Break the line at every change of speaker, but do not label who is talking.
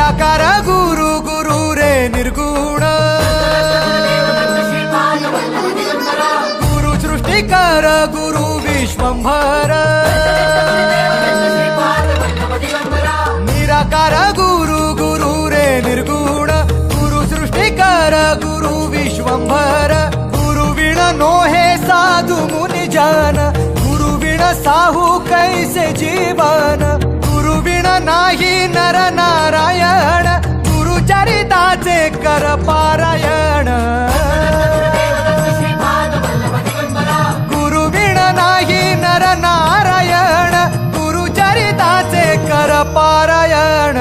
निराकार गुरु गुरु रे निर्गुण गुरु सृष्टिकर गुरु विश्वंभर निराकार गुरु गुरु रे निर्गुण गुरु सृष्टिकर गुरु विश्वंभर गुरु विण नोहे साधु मुनि जन गुरु विण साहू कैसे जीवन गुरु विण नाही नर नारायण गुरु चरिताचे कर पारायण गुरु विण नाही नर नारायण गुरु चरिताचे कर पारायण